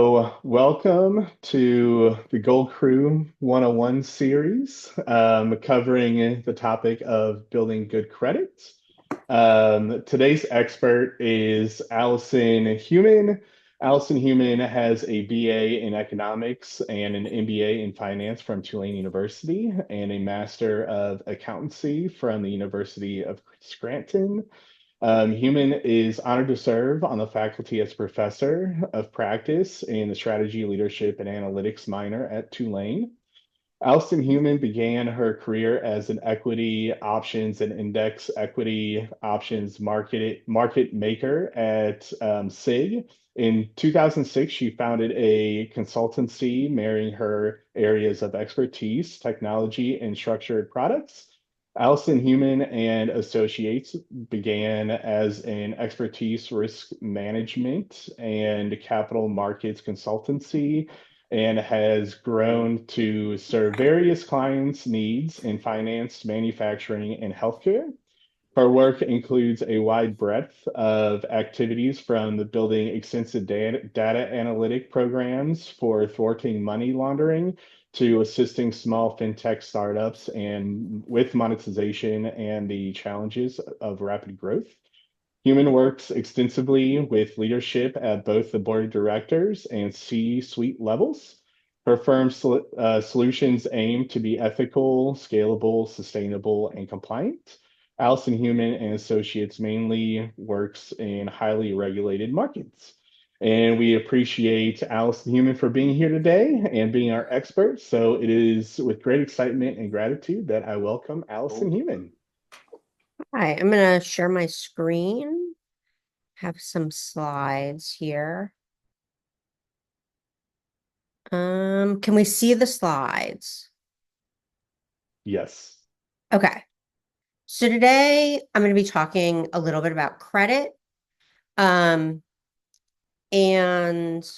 Welcome to the Gold Krewe 101 series, covering the topic of building good credit. Today's expert is Allyson Heumann. Allyson Heumann has a BA in economics and an MBA in finance from Tulane University and a Master of Accountancy from the University of Scranton. Heumann is honored to serve on the faculty as professor of practice in the strategy, leadership, and analytics minor at Tulane. Allyson Heumann began her career as an equity options and index equity options market maker at SIG. In 2006, she founded a consultancy marrying her areas of expertise, technology, and structured products. Allyson Heumann and Associates began as an expertise risk management and capital markets consultancy and has grown to serve various clients' needs in finance, manufacturing, and healthcare. Her work includes a wide breadth of activities from the building extensive data analytic programs for thwarting money laundering to assisting small FinTech startups and with monetization and the challenges of rapid growth. Heumann works extensively with leadership at both the board of directors and C-suite levels. Her firm's solutions aim to be ethical, scalable, sustainable, and compliant. Allyson Heumann and Associates mainly works in highly regulated markets. And we appreciate Allyson Heumann for being here today and being our expert. So it is with great excitement and gratitude that I welcome Allyson Heumann. Hi, I'm going to share my screen, have some slides here. Can we see the slides? Yes. Okay. So today I'm going to be talking a little bit about credit. And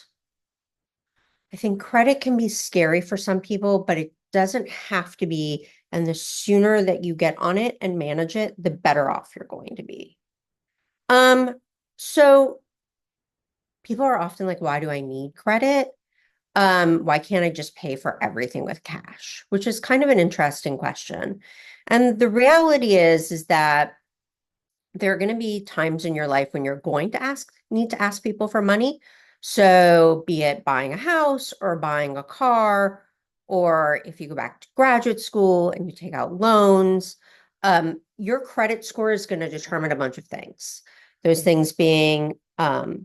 I think credit can be scary for some people, but it doesn't have to be. And the sooner that you get on it and manage it, the better off you're going to be. So people are often like, why do I need credit? Why can't I just pay for everything with cash? Which is kind of an interesting question. And the reality is that there are going to be times in your life when you're going to need to ask people for money. So be it buying a house or buying a car, or if you go back to graduate school and you take out loans, your credit score is going to determine a bunch of things. Those things being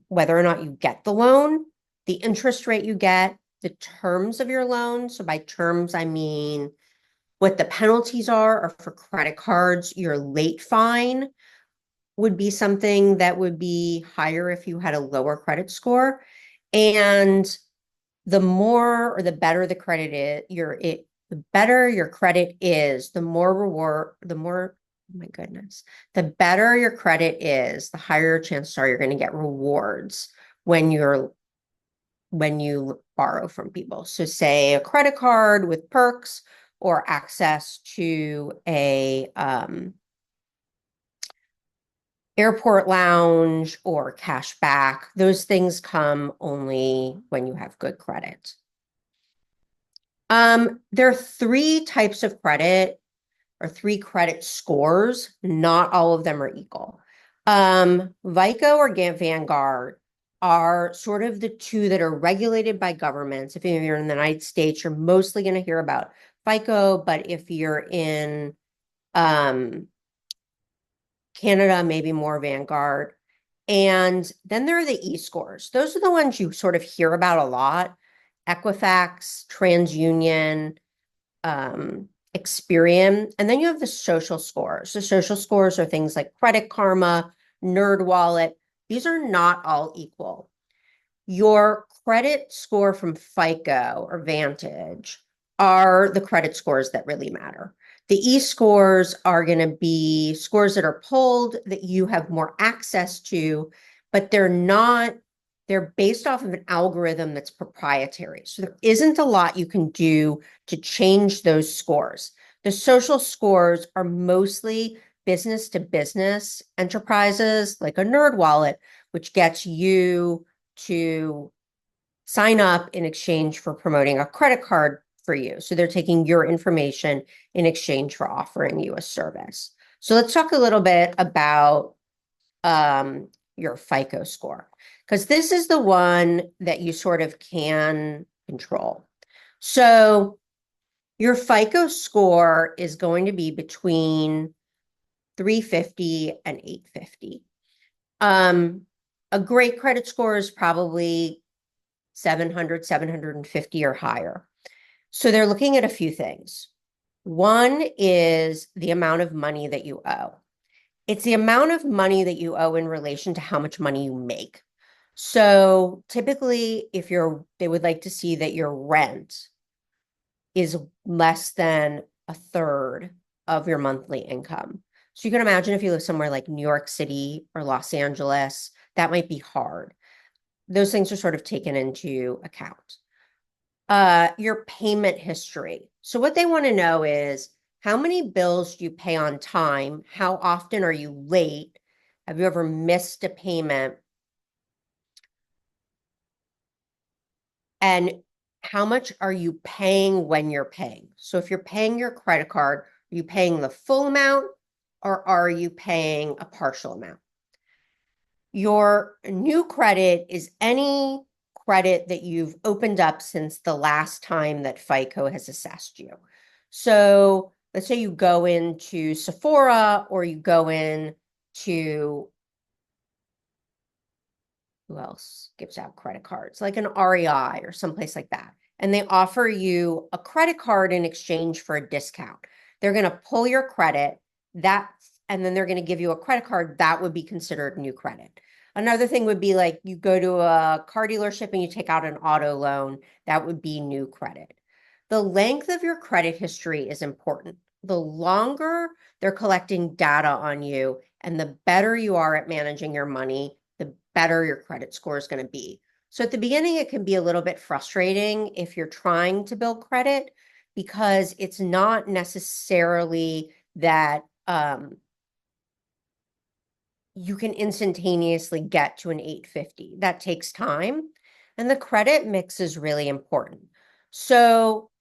whether or not you get the loan, the interest rate you get, the terms of your loan. So by terms, I mean what the penalties are, or for credit cards, your late fine would be something that would be higher if you had a lower credit score. And the more or the better the credit is, the better your credit is, the more, oh my goodness, the better your credit is, the higher chances are you're going to get rewards when you borrow from people. So say a credit card with perks or access to a airport lounge or cash back, those things come only when you have good credit. There are three types of credit or three credit scores. Not all of them are equal. VICO or Vanguard are sort of the two that are regulated by governments. If you're in the United States, you're mostly going to hear about FICO, but if you're in Canada, maybe more Vanguard. And then there are the E-scores. Those are the ones you sort of hear about a lot. Equifax, TransUnion, Experian. And then you have the social scores. The social scores are things like Credit Karma, NerdWallet. These are not all equal. Your credit score from FICO or Vantage are the credit scores that really matter. The E-scores are going to be scores that are pulled that you have more access to, but they're based off of an algorithm that's proprietary. So there isn't a lot you can do to change those scores. The social scores are mostly business to business enterprises like a NerdWallet, which gets you to sign up in exchange for promoting a credit card for you. So they're taking your information in exchange for offering you a service. So let's talk a little bit about your FICO score, because this is the one that you sort of can control. So your FICO score is going to be between 350 and 850. A great credit score is probably 700, 750 or higher. So they're looking at a few things. One is the amount of money that you owe. It's the amount of money that you owe in relation to how much money you make. So typically, they would like to see that your rent is less than a third of your monthly income. So you can imagine if you live somewhere like New York City or Los Angeles, that might be hard. Those things are sort of taken into account. Your payment history. So what they want to know is how many bills do you pay on time? How often are you late? Have you ever missed a payment? And how much are you paying when you're paying? So if you're paying your credit card, are you paying the full amount or are you paying a partial amount? Your new credit is any credit that you've opened up since the last time that FICO has assessed you. So let's say you go into Sephora or you go into, who else gives out credit cards? Like an REI or someplace like that. And they offer you a credit card in exchange for a discount. They're going to pull your credit, and then they're going to give you a credit card that would be considered new credit. Another thing would be like you go to a car dealership and you take out an auto loan, that would be new credit. The length of your credit history is important. The longer they're collecting data on you and the better you are at managing your money, the better your credit score is going to be. So at the beginning, it can be a little bit frustrating if you're trying to build credit because it's not necessarily that you can instantaneously get to an 850. That takes time. And the credit mix is really important. So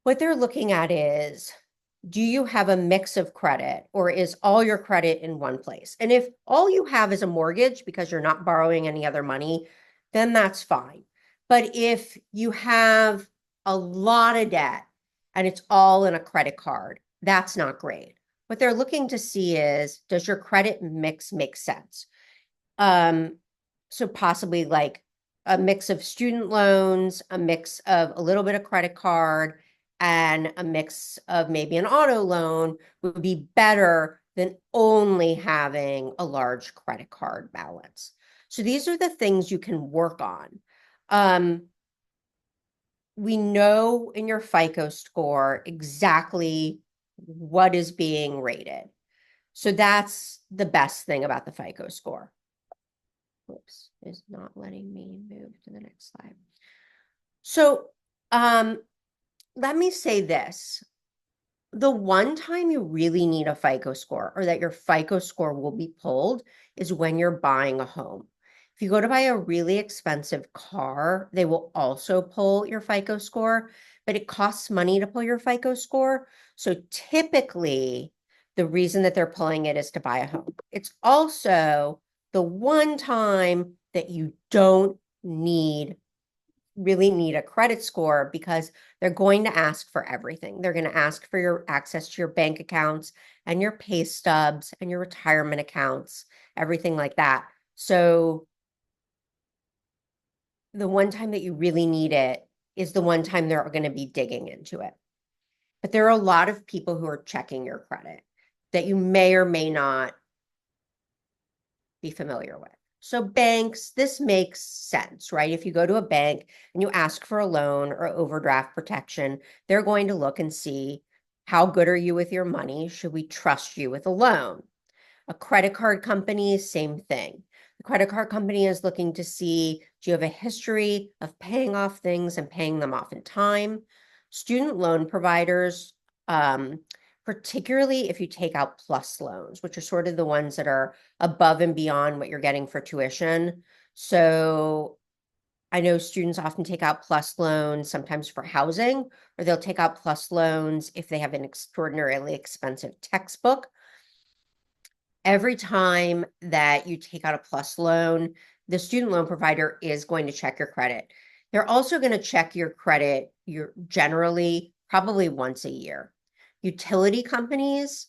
what they're looking at is, do you have a mix of credit or is all your credit in one place? And if all you have is a mortgage because you're not borrowing any other money, then that's fine. But if you have a lot of debt and it's all in a credit card, that's not great. What they're looking to see is, does your credit mix make sense? So possibly like a mix of student loans, a mix of a little bit of credit card, and a mix of maybe an auto loan would be better than only having a large credit card balance. So these are the things you can work on. We know in your FICO score exactly what is being rated. So that's the best thing about the FICO score. Whoops, is not letting me move to the next slide. So let me say this. The one time you really need a FICO score or that your FICO score will be pulled is when you're buying a home. If you go to buy a really expensive car, they will also pull your FICO score, but it costs money to pull your FICO score. So typically, the reason that they're pulling it is to buy a home. It's also the one time that you don't really need a credit score because they're going to ask for everything. They're going to ask for your access to your bank accounts and your pay stubs and your retirement accounts, everything like that. So the one time that you really need it is the one time they're going to be digging into it. But there are a lot of people who are checking your credit that you may or may not be familiar with. So banks, this makes sense, right? If you go to a bank and you ask for a loan or overdraft protection, they're going to look and see, how good are you with your money? Should we trust you with a loan? A credit card company, same thing. The credit card company is looking to see, do you have a history of paying off things and paying them off in time? Student loan providers, particularly if you take out plus loans, which are sort of the ones that are above and beyond what you're getting for tuition. So I know students often take out plus loans, sometimes for housing, or they'll take out plus loans if they have an extraordinarily expensive textbook. Every time that you take out a plus loan, the student loan provider is going to check your credit. They're also going to check your credit generally probably once a year. Utility companies,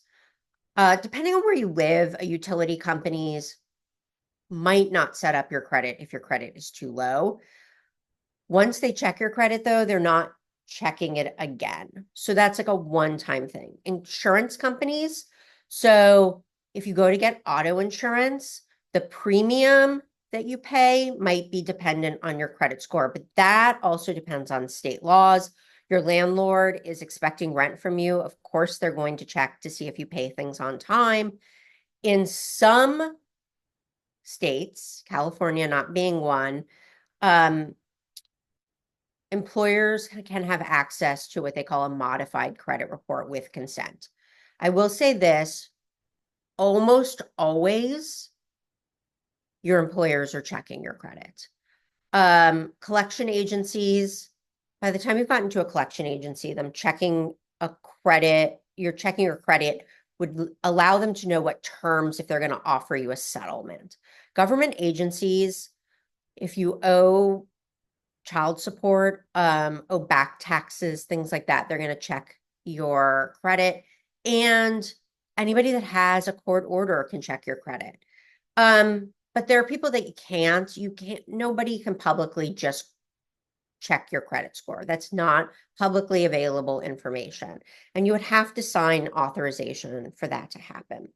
depending on where you live, utility companies might not set up your credit if your credit is too low. Once they check your credit, though, they're not checking it again. So that's like a one-time thing. Insurance companies. So if you go to get auto insurance, the premium that you pay might be dependent on your credit score, but that also depends on state laws. Your landlord is expecting rent from you. Of course, they're going to check to see if you pay things on time. In some states, California not being one, employers can have access to what they call a modified credit report with consent. I will say this, almost always your employers are checking your credit. Collection agencies, by the time you've gotten to a collection agency, them checking a credit, you're checking your credit would allow them to know what terms if they're going to offer you a settlement. Government agencies, if you owe child support, owe back taxes, things like that, they're going to check your credit. And anybody that has a court order can check your credit. But there are people that you can't, nobody can publicly just check your credit score. That's not publicly available information. And you would have to sign authorization for that to happen.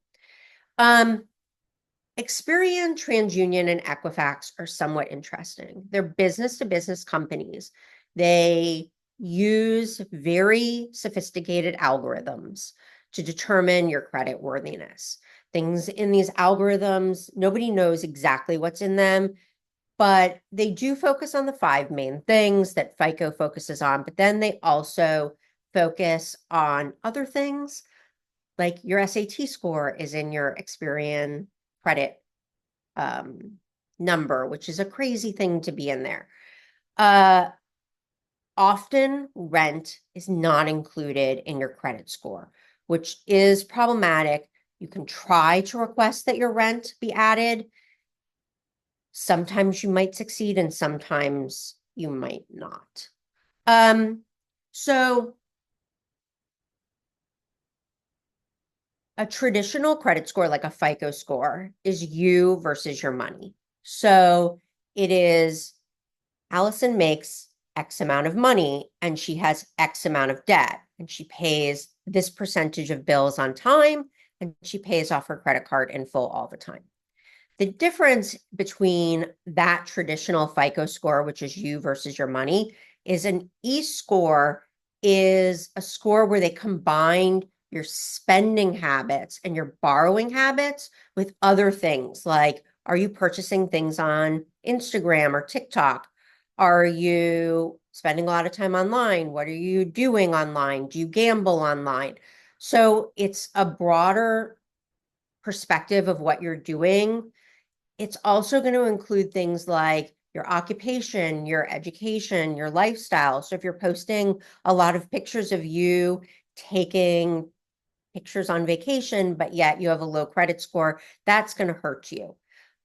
Experian, TransUnion, and Equifax are somewhat interesting. They're business-to-business companies. They use very sophisticated algorithms to determine your credit worthiness. Things in these algorithms, nobody knows exactly what's in them, but they do focus on the 5 main things that FICO focuses on, but then they also focus on other things, like your SAT score is in your Experian credit number, which is a crazy thing to be in there. Often rent is not included in your credit score, which is problematic. You can try to request that your rent be added. Sometimes you might succeed and sometimes you might not. So a traditional credit score, like a FICO score, is you versus your money. So it is Allyson makes X amount of money and she has X amount of debt and she pays this percentage of bills on time and she pays off her credit card in full all the time. The difference between that traditional FICO score, which is you versus your money, is an E-score is a score where they combined your spending habits and your borrowing habits with other things like, are you purchasing things on Instagram or TikTok? Are you spending a lot of time online? What are you doing online? Do you gamble online? So it's a broader perspective of what you're doing. It's also going to include things like your occupation, your education, your lifestyle. So if you're posting a lot of pictures of you taking pictures on vacation, but yet you have a low credit score, that's going to hurt you.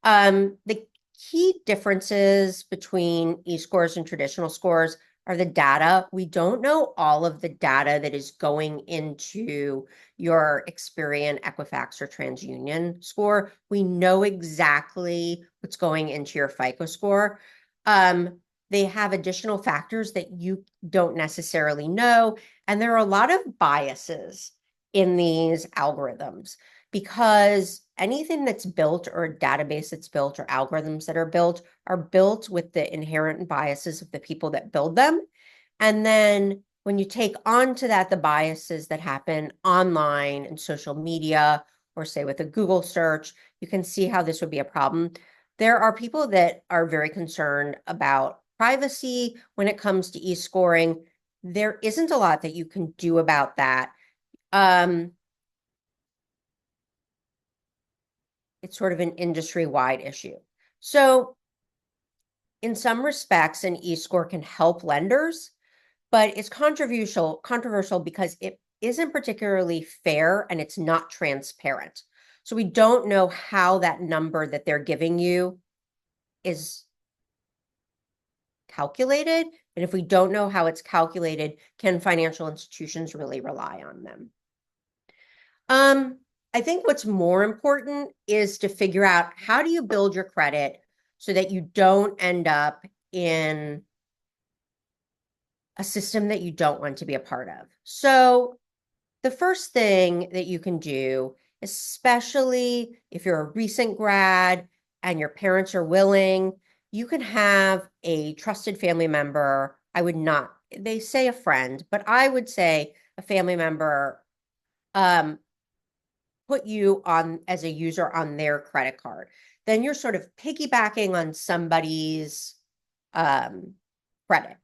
The key differences between e-scores and traditional scores are the data. We don't know all of the data that is going into your Experian, Equifax, or TransUnion score. We know exactly what's going into your FICO score. They have additional factors that you don't necessarily know, and there are a lot of biases in these algorithms because anything that's built or a database that's built or algorithms that are built with the inherent biases of the people that build them. And then when you take onto that the biases that happen online and social media, or say with a Google search, you can see how this would be a problem. There are people that are very concerned about privacy when it comes to e-scoring. There isn't a lot that you can do about that. It's sort of an industry-wide issue. So in some respects, an e-score can help lenders, but it's controversial because it isn't particularly fair and it's not transparent. So we don't know how that number that they're giving you is calculated. And if we don't know how it's calculated, can financial institutions really rely on them? I think what's more important is to figure out how do you build your credit so that you don't end up in a system that you don't want to be a part of. So the first thing that you can do, especially if you're a recent grad and your parents are willing, you can have a trusted family member. I would not, they say a friend, but I would say a family member put you on as a user on their credit card. Then you're sort of piggybacking on somebody's credit.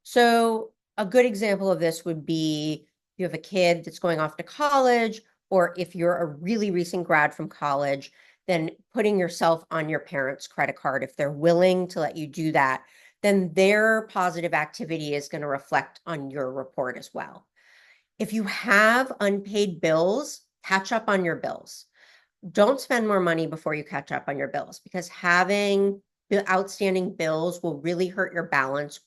So a good example of this would be you have a kid that's going off to college, or if you're a really recent grad from college, then putting yourself on your parents' credit card. If they're willing to let you do that, then their positive activity is going to reflect on your report as well. If you have unpaid bills, catch up on your bills. Don't spend more money before you catch up on your bills, because having the outstanding bills will really hurt your balance,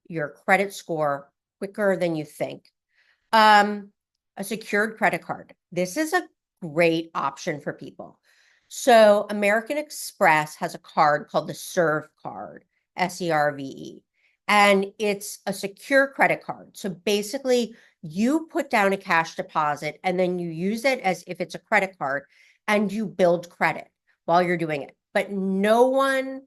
your credit score quicker than you think. A secured credit card. This is a great option for people. So American Express has a card called the Serve card, SERVE, and it's a secure credit card. So basically, you put down a cash deposit and then you use it as if it's a credit card, and you build credit while you're doing it. But no one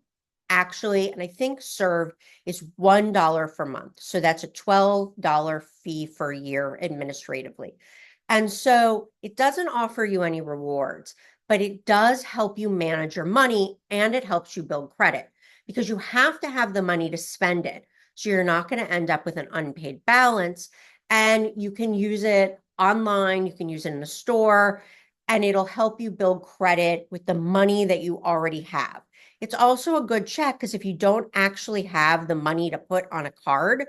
actually, and I think Serve is $1 per month. So that's a $12 fee for a year administratively. And so it doesn't offer you any rewards, but it does help you manage your money, and it helps you build credit, because you have to have the money to spend it. So you're not going to end up with an unpaid balance, and you can use it online, you can use it in the store, and it'll help you build credit with the money that you already have. It's also a good check, because if you don't actually have the money to put on a card,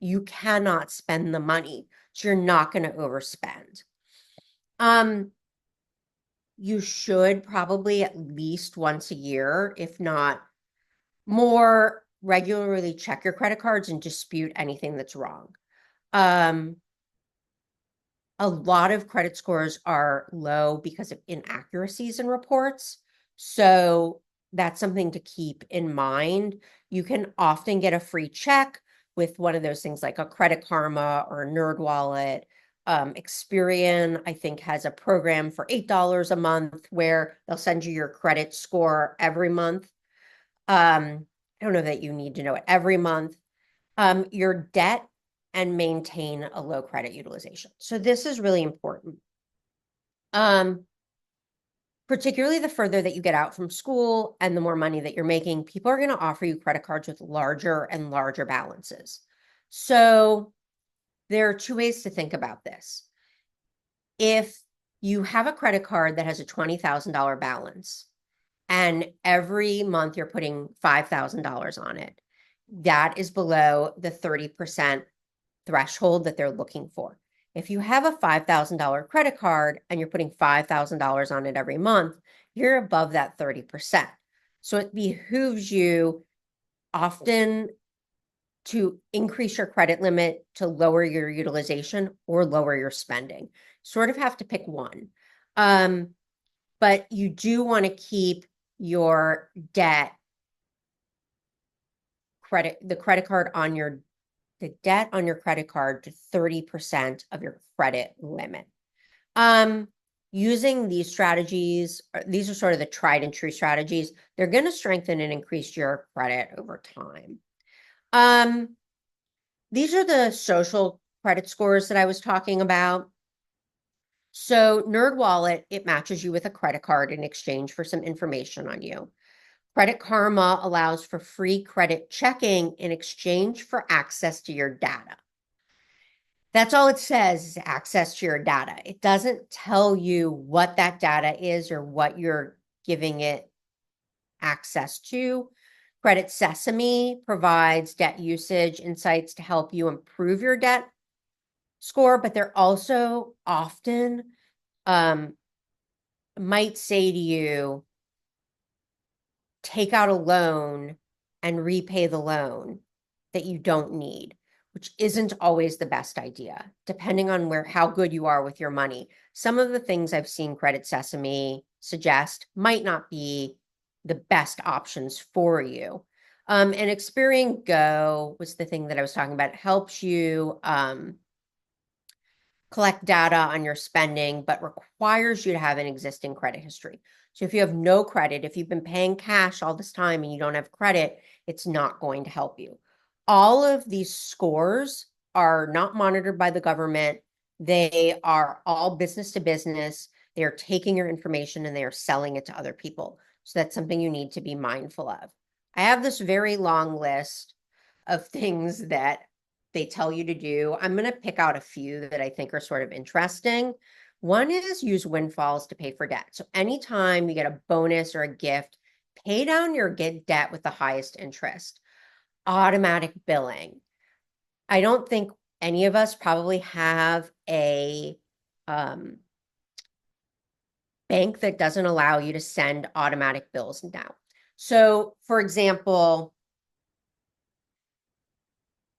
you cannot spend the money. So you're not going to overspend. You should probably at least once a year, if not more, regularly check your credit cards and dispute anything that's wrong. A lot of credit scores are low because of inaccuracies in reports. So that's something to keep in mind. You can often get a free check with one of those things like a Credit Karma or a NerdWallet. Experian, I think, has a program for $8 a month where they'll send you your credit score every month. I don't know that you need to know it every month. Your debt and maintain a low credit utilization. So this is really important. Particularly the further that you get out from school and the more money that you're making, people are going to offer you credit cards with larger and larger balances. So there are two ways to think about this. If you have a credit card that has a $20,000 balance, and every month you're putting $5,000 on it, that is below the 30% threshold that they're looking for. If you have a $5,000 credit card and you're putting $5,000 on it every month, you're above that 30%. So it behooves you often to increase your credit limit to lower your utilization or lower your spending. Sort of have to pick one. But you do want to keep your debt the debt on your credit card to 30% of your credit limit. Using these strategies, these are sort of the tried and true strategies. They're going to strengthen and increase your credit over time. These are the social credit scores that I was talking about. So NerdWallet, it matches you with a credit card in exchange for some information on you. Credit Karma allows for free credit checking in exchange for access to your data. That's all it says, is access to your data. It doesn't tell you what that data is or what you're giving it access to. Credit Sesame provides debt usage insights to help you improve your debt score, but they're also often might say to you, take out a loan and repay the loan that you don't need, which isn't always the best idea, depending on how good you are with your money. Some of the things I've seen Credit Sesame suggest might not be the best options for you. And Experian Go was the thing that I was talking about. It helps you collect data on your spending, but requires you to have an existing credit history. So if you have no credit, if you've been paying cash all this time and you don't have credit, it's not going to help you. All of these scores are not monitored by the government. They are all business to business. They are taking your information and they are selling it to other people. So that's something you need to be mindful of. I have this very long list of things that they tell you to do. I'm going to pick out a few that I think are sort of interesting. One is use windfalls to pay for debt. So anytime you get a bonus or a gift, pay down your debt with the highest interest. Automatic billing. I don't think any of us probably have a bank that doesn't allow you to send automatic bills now. So, for example,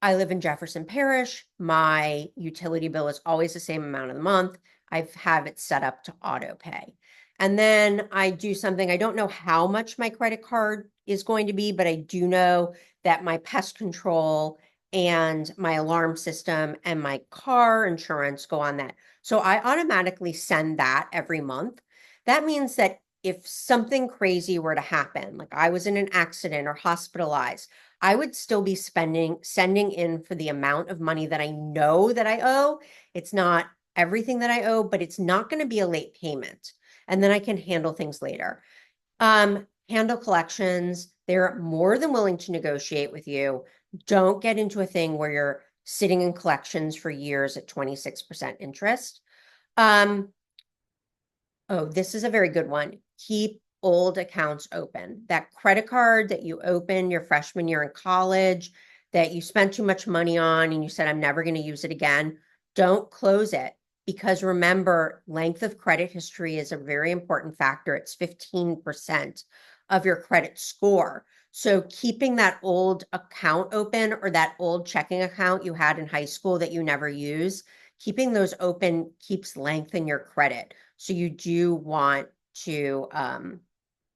I live in Jefferson Parish. My utility bill is always the same amount of the month. I have it set up to auto pay. And then I do something, I don't know how much my credit card is going to be, but I do know that my pest control and my alarm system and my car insurance go on that. So I automatically send that every month. That means that if something crazy were to happen, like I was in an accident or hospitalized, I would still be sending in for the amount of money that I know that I owe. It's not everything that I owe, but it's not going to be a late payment. And then I can handle things later. Handle collections. They're more than willing to negotiate with you. Don't get into a thing where you're sitting in collections for years at 26% interest. Oh, this is a very good one. Keep old accounts open. That credit card that you opened your freshman year in college that you spent too much money on and you said, I'm never going to use it again, don't close it. Because remember, length of credit history is a very important factor. It's 15% of your credit score. So keeping that old account open or that old checking account you had in high school that you never use, keeping those open keeps length in your credit. So you do want to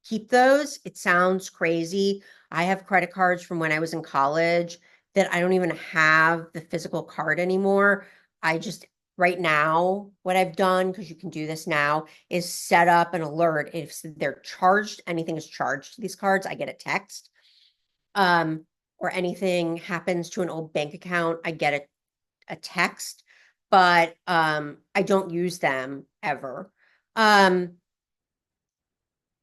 keep those. It sounds crazy. I have credit cards from when I was in college that I don't even have the physical card anymore. I just, right now, what I've done, because you can do this now, is set up an alert. If they're charged, anything is charged to these cards, I get a text. Or anything happens to an old bank account, I get a text, but I don't use them ever.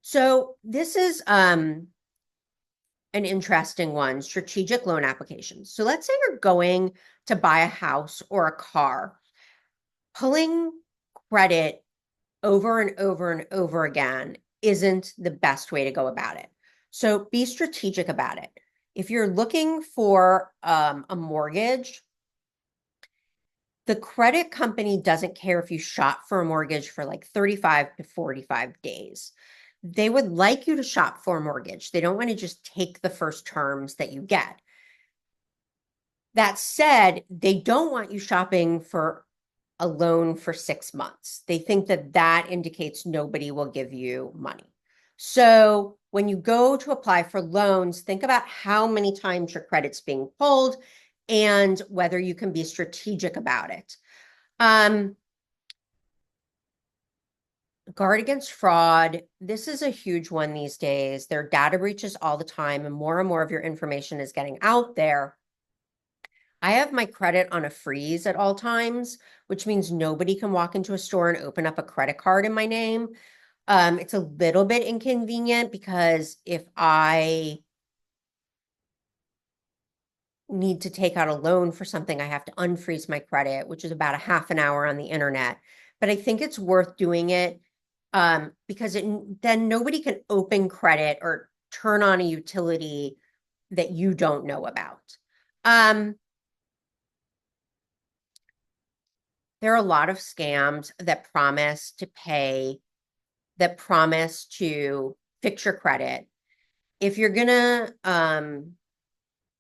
So this is an interesting one, strategic loan applications. So let's say you're going to buy a house or a car. Pulling credit over and over and over again isn't the best way to go about it. So be strategic about it. If you're looking for a mortgage, the credit company doesn't care if you shop for a mortgage for like 35 to 45 days. They would like you to shop for a mortgage. They don't want to just take the first terms that you get. That said, they don't want you shopping for a loan for 6 months. They think that that indicates nobody will give you money. So when you go to apply for loans, think about how many times your credit's being pulled and whether you can be strategic about it. Guard against fraud. This is a huge one these days. There are data breaches all the time, and more of your information is getting out there. I have my credit on a freeze at all times, which means nobody can walk into a store and open up a credit card in my name. It's a little bit inconvenient because if I need to take out a loan for something, I have to unfreeze my credit, which is about a half an hour on the internet. But I think it's worth doing it because then nobody can open credit or turn on a utility that you don't know about. There are a lot of scams that promise to pay, that promise to fix your credit. If you're gonna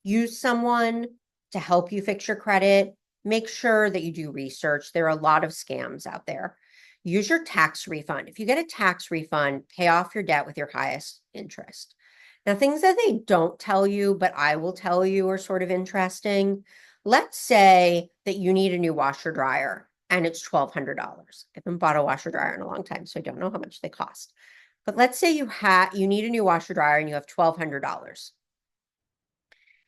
use someone to help you fix your credit, make sure that you do research. There are a lot of scams out there. Use your tax refund. If you get a tax refund, pay off your debt with your highest interest. Now, things that they don't tell you, but I will tell you are sort of interesting. Let's say that you need a new washer dryer and it's $1,200. I haven't bought a washer dryer in a long time, so I don't know how much they cost. But let's say you need a new washer dryer and you have $1,200.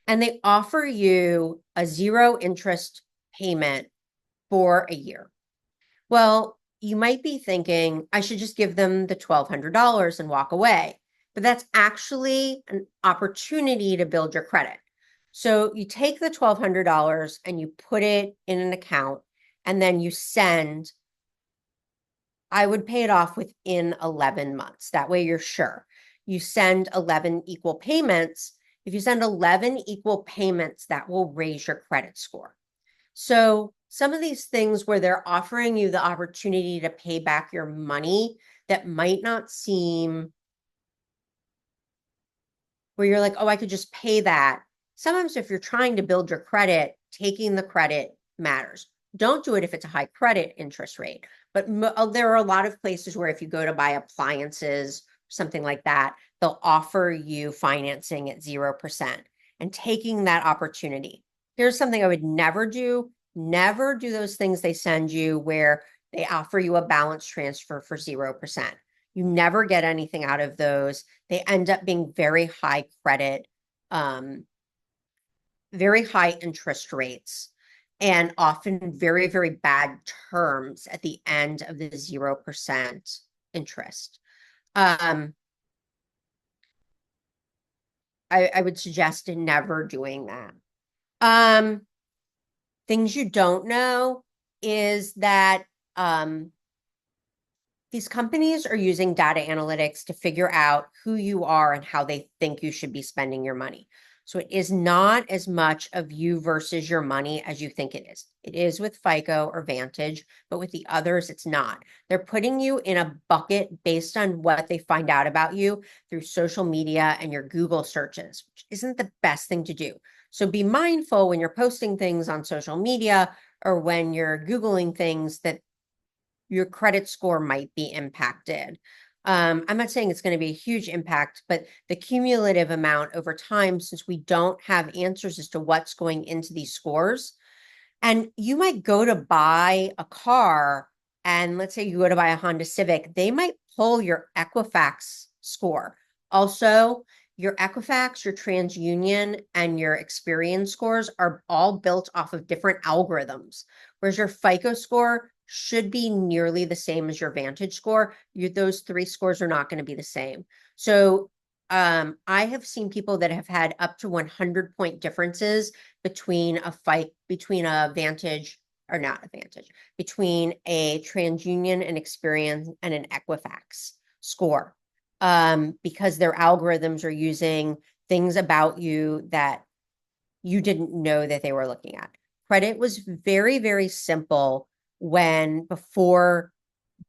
And they offer you a zero interest payment for a year. Well, you might be thinking, I should just give them the $1,200 and walk away. But that's actually an opportunity to build your credit. So you take the $1,200 and you put it in an account, and then you send, I would pay it off within 11 months. That way you're sure. You send 11 equal payments. If you send 11 equal payments, that will raise your credit score. So some of these things where they're offering you the opportunity to pay back your money that might not seem, where you're like, oh, I could just pay that. Sometimes if you're trying to build your credit, taking the credit matters. Don't do it if it's a high credit interest rate. But there are a lot of places where if you go to buy appliances, something like that, they'll offer you financing at 0%, and taking that opportunity. Here's something I would never do. Never do those things they send you where they offer you a balance transfer for 0%. You never get anything out of those. They end up being very high credit, very high interest rates, and often very, very bad terms at the end of the 0% interest. I would suggest never doing that. Things you don't know is that these companies are using data analytics to figure out who you are and how they think you should be spending your money. So it is not as much of you versus your money as you think it is. It is with FICO or Vantage, but with the others, it's not. They're putting you in a bucket based on what they find out about you through social media and your Google searches, which isn't the best thing to do. So be mindful when you're posting things on social media or when you're Googling things that your credit score might be impacted. I'm not saying it's going to be a huge impact, but the cumulative amount over time, since we don't have answers as to what's going into these scores, and you might go to buy a car, and let's say you go to buy a Honda Civic, they might pull your Equifax score. Also, your Equifax, your TransUnion, and your Experian scores are all built off of different algorithms, whereas your FICO score should be nearly the same as your Vantage score. Those three scores are not going to be the same. So I have seen people that have had up to 100-point differences between a Vantage, or not a Vantage, between a TransUnion, an Experian, and an Equifax score, because their algorithms are using things about you that you didn't know that they were looking at. Credit was very, very simple before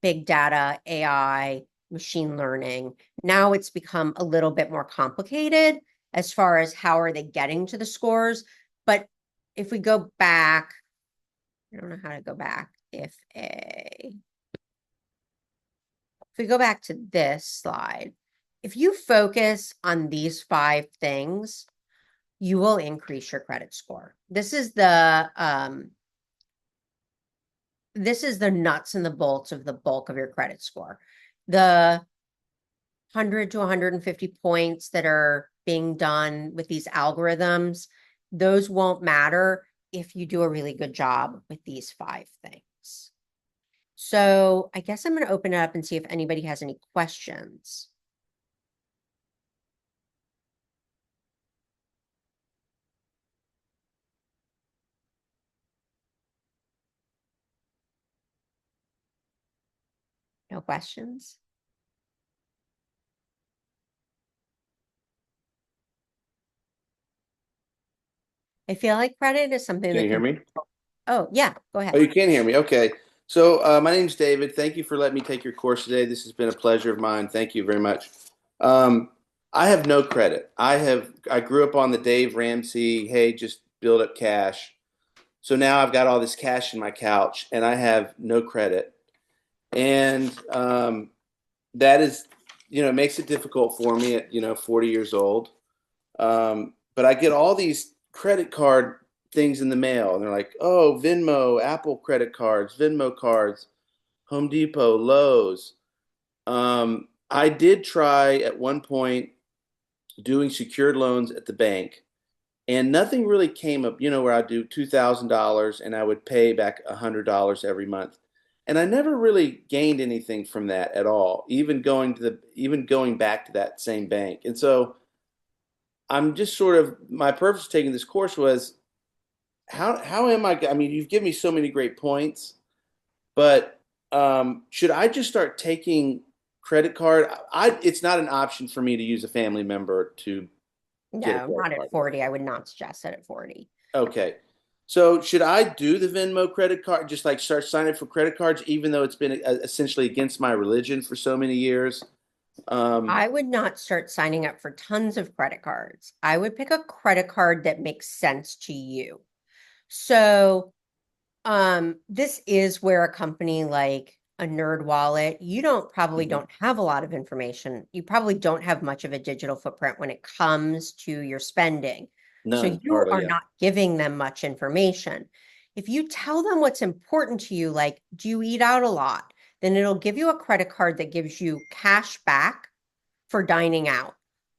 big data, AI, machine learning. Now it's become a little bit more complicated as far as how are they getting to the scores. But if we go back, I don't know how to go back. If we go back to this slide, if you focus on these 5 things, you will increase your credit score. This is the nuts and the bolts of the bulk of your credit score. The 100 to 150 points that are being done with these algorithms, those won't matter if you do a really good job with these 5 things. So I guess I'm going to open it up and see if anybody has any questions. No questions? I feel like credit is something Can that you hear can, me? oh, yeah, go Oh, ahead. you can hear me. Okay. So, my name's David. Thank you for letting me take your course today. This has been a pleasure of mine. Thank you very much. Um, I have no credit. I grew up on the Dave Ramsey, hey, just build up cash. So now I've got all this cash in my couch and I have no credit. And that is, it makes it difficult for me at, 40 years old. But I get all these credit card things in the mail, and they're like, oh, Venmo, Apple credit cards, Venmo cards, Home Depot, Lowe's. I did try at one point doing secured loans at the bank, and nothing really came up, where I do $2,000 and I would pay back $100 every month. And I never really gained anything from that at all, even going back to that same bank. And so I'm just sort of my purpose of taking this course was how am I mean, you've given me so many great points, but should I just start taking credit card? It's not an option for me to use a family member to get a No, credit not at card. 40. I would not suggest it at 40. Okay. So should I do the Venmo credit card, just like start signing up for credit cards, even though it's been essentially against my religion for so many years? Um, I would not start signing up for tons of credit cards. I would pick a credit card that makes sense to you. So, this is where a company like a Nerd Wallet, you probably mhm. don't have a lot of information. You probably don't have much of a digital footprint when it comes to your spending. So None, you hardly, are yeah. not giving them much information. If you tell them what's important to you, like, do you eat out a lot? Then it'll give you a credit card that gives you cash back for dining out.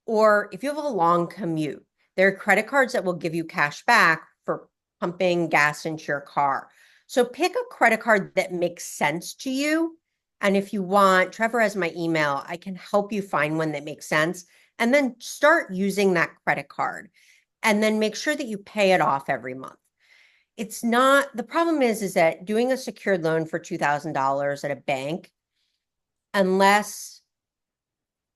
Or if you have a long commute, there are credit cards that will give you cash back for pumping gas into your car. So pick a credit card that makes sense to you. And if you want, Trevor has my email. I can help you find one that makes sense. And then start using that credit card. And then make sure that you pay it off every month. It's not, the problem is that doing a secured loan for $2,000 at a bank, unless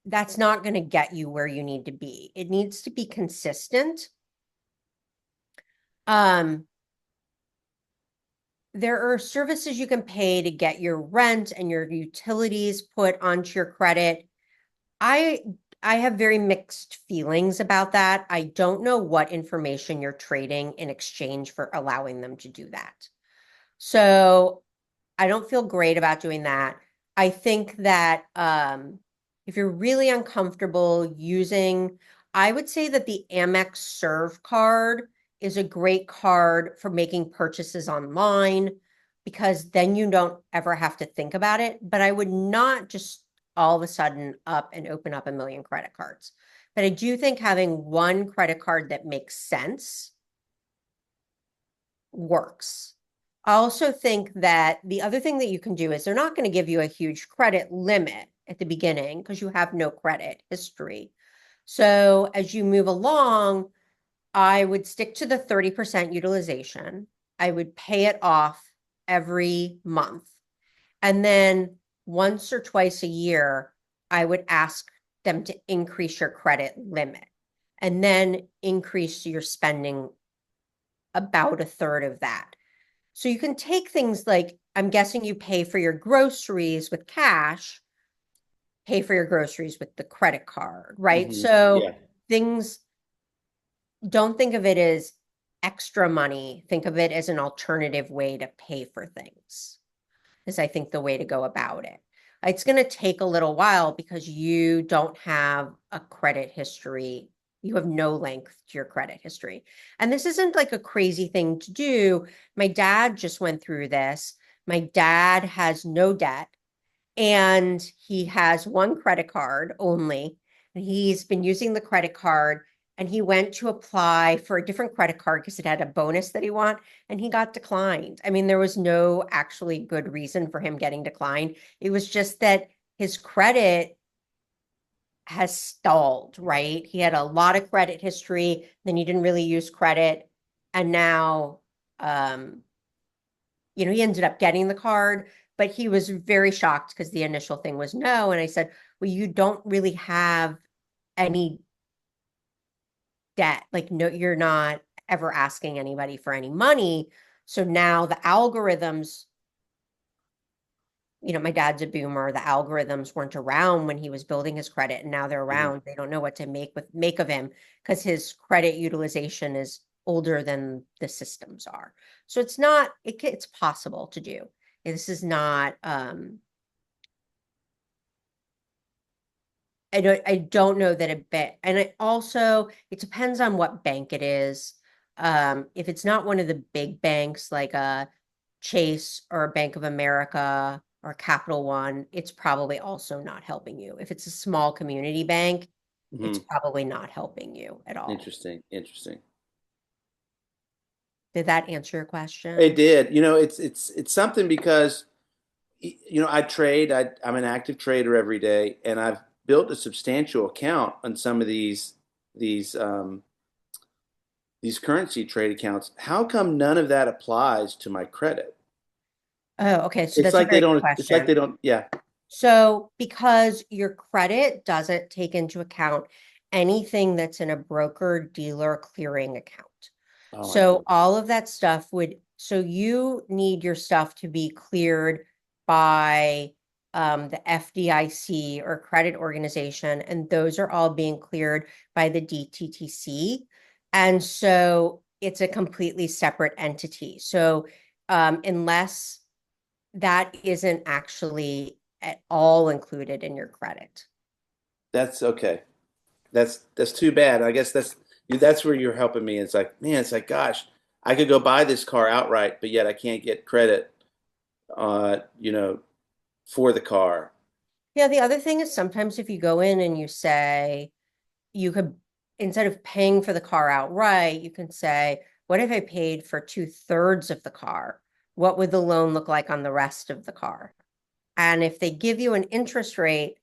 that's not going to get you where you need to be. It needs to be consistent. Um, there are services you can pay to get your rent and your utilities put onto your credit. I I have very mixed feelings about that. I don't know what information you're trading in exchange for allowing them to do that. So I don't feel great about doing that. I think that if you're really uncomfortable using, I would say that the Amex Serve card is a great card for making purchases online because then you don't ever have to think about it. But I would not just all of a sudden up and open up a million credit cards. But I do think having one credit card that makes sense works. I also think that the other thing that you can do is they're not going to give you a huge credit limit at the beginning because you have no credit history. So as you move along, I would stick to the 30% utilization. I would pay it off every month. And then once or twice a year, I would ask them to increase your credit limit and then increase your spending about a third of that. So you can take things like, I'm guessing you pay for your groceries with cash, pay for your groceries with the credit card, right? So Yeah. things, don't think of it as extra money. Think of it as an alternative way to pay for things, is I think the way to go about it. It's going to take a little while because you don't have a credit history. You have no length to your credit history. And this isn't like a crazy thing to do. My dad just went through this. My dad has no debt and he has one credit card only. And he's been using the credit card and he went to apply for a different credit card because it had a bonus that he want and he got declined. I mean, there was no actually good reason for him getting declined. It was just that his credit has stalled, right? He had a lot of credit history, then he didn't really use credit, and now um he ended up getting the card, but he was very shocked because the initial thing was no. And I said, well, you don't really have any debt. Like, no, you're not. ever asking anybody for any money. So now the algorithms, my dad's a boomer. The algorithms weren't around when he was building his credit, and now they're around. They don't know what to make of him because his credit utilization is older than the systems are. So it's possible to do. This is not I don't know that and it depends on what bank it is. If it's not one of the big banks like a Chase or a Bank of America or Capital One, it's probably also not helping you. If it's a small community bank, it's probably not helping you at all. Interesting. Did that answer your question? It did. It's something because I trade. I'm an active trader every day, and I've built a substantial account on some of these currency trade accounts. How come none of that applies to my credit? Oh, okay. So It's that's a like they great don't. It's like question. they don't. Yeah. So because your credit doesn't take into account anything that's in a broker dealer clearing account. Oh, I So see. all of that stuff so you need your stuff to be cleared by the FDIC or credit organization, and those are all being cleared by the DTTC. And so it's a completely separate entity. So unless that isn't actually at all included in your credit. That's okay. That's too bad. I guess that's where you're helping me. It's like, man, it's like, gosh, I could go buy this car outright, but yet I can't get credit, for the car. Yeah, the other thing is sometimes if you go in and you say, you could, instead of paying for the car outright, you can say, what if I paid for 2/3 of the car? What would the loan look like on the rest of the car? And if they give you an interest rate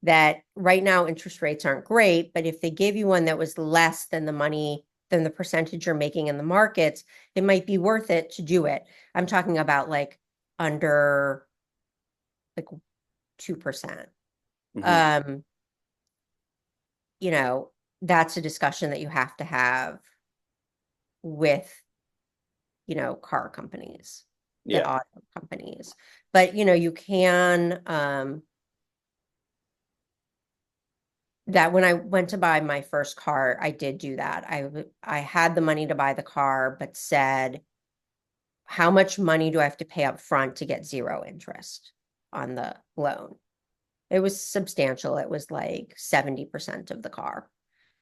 that right now interest rates aren't great, but if they gave you one that was less than the percentage you're making in the markets, it might be worth it to do it. I'm talking about like under like 2%. Um, that's a discussion that you have to have with, car companies, that Yeah. auto companies. But, you can, that when I went to buy my first car, I did do that. I had the money to buy the car, but said, how much money do I have to pay up front to get 0 interest on the loan? It was substantial. It was like 70% of the car.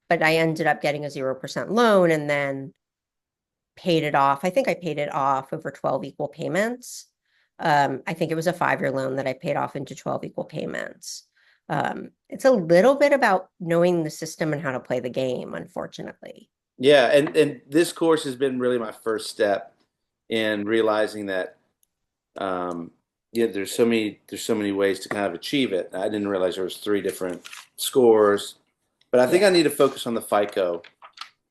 But I ended up getting a 0% loan and then paid it off. I think I paid it off over 12 equal payments. I think it was a 5-year loan that I paid off into 12 equal payments. It's a little bit about knowing the system and how to play the game, unfortunately. Yeah, and this course has been really my first step in realizing that yeah, there's so many ways to kind of achieve it. I didn't realize there was 3 different scores, but I think Yeah. I need to focus on the FICO.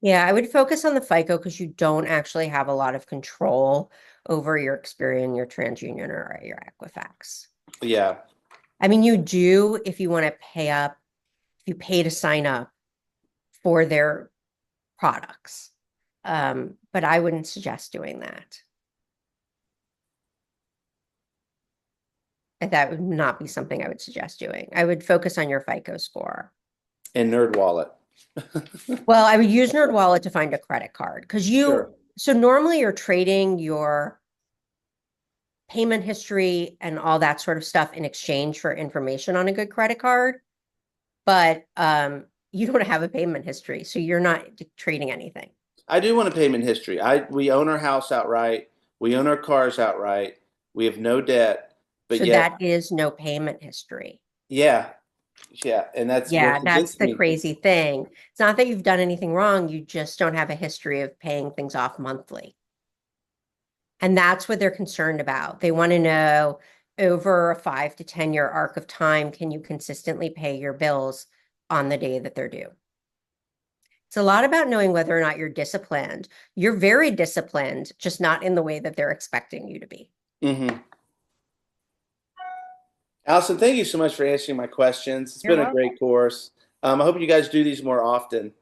Yeah, I would focus on the FICO because you don't actually have a lot of control over your Experian, your TransUnion, or your Equifax. Yeah. I mean, you do if you want to if you pay to sign up for their products. But I wouldn't suggest doing that. That would not be something I would suggest doing. I would focus on your FICO score. And NerdWallet. Well, I would use NerdWallet to find a credit card because Sure. so normally you're trading your payment history and all that sort of stuff in exchange for information on a good credit card. But you don't have a payment history, so you're not trading anything. I do want a payment history. We own our house outright. We own our cars outright. We have no debt, but So yet, that is no payment history. yeah, yeah, and that's what Yeah, that's convinced the me. crazy thing. It's not that you've done anything wrong, you just don't have a history of paying things off monthly. And that's what they're concerned about. They want to know over a 5 to 10 year arc of time, can you consistently pay your bills on the day that they're due? It's a lot about knowing whether or not you're disciplined. You're very disciplined, just not in the way that they're expecting you to be. Mm-hmm. Allyson, thank you so much for answering my questions. It's You're been a welcome. great course. I hope you guys do these more often.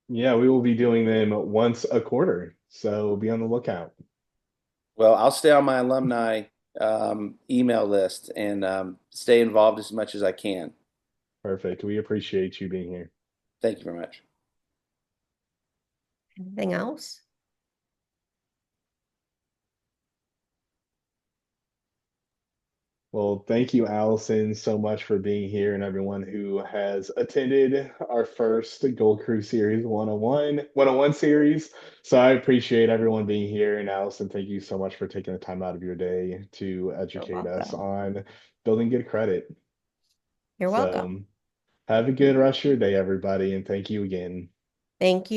Yeah, we will be doing them once a quarter. So be on the lookout. Well, I'll stay on my alumni email list and stay involved as much as I can. Perfect. We appreciate you being here. Thank you very much. Anything else? Well, thank you, Allison, so much for being here and everyone who has attended our first Gold Crew Series 101 series. So I appreciate everyone being here. And Allison, thank you so much for taking the time out of your day to You're educate us welcome. on building good credit. You're welcome. So have a good rest of your day, everybody, and thank you again. Thank you.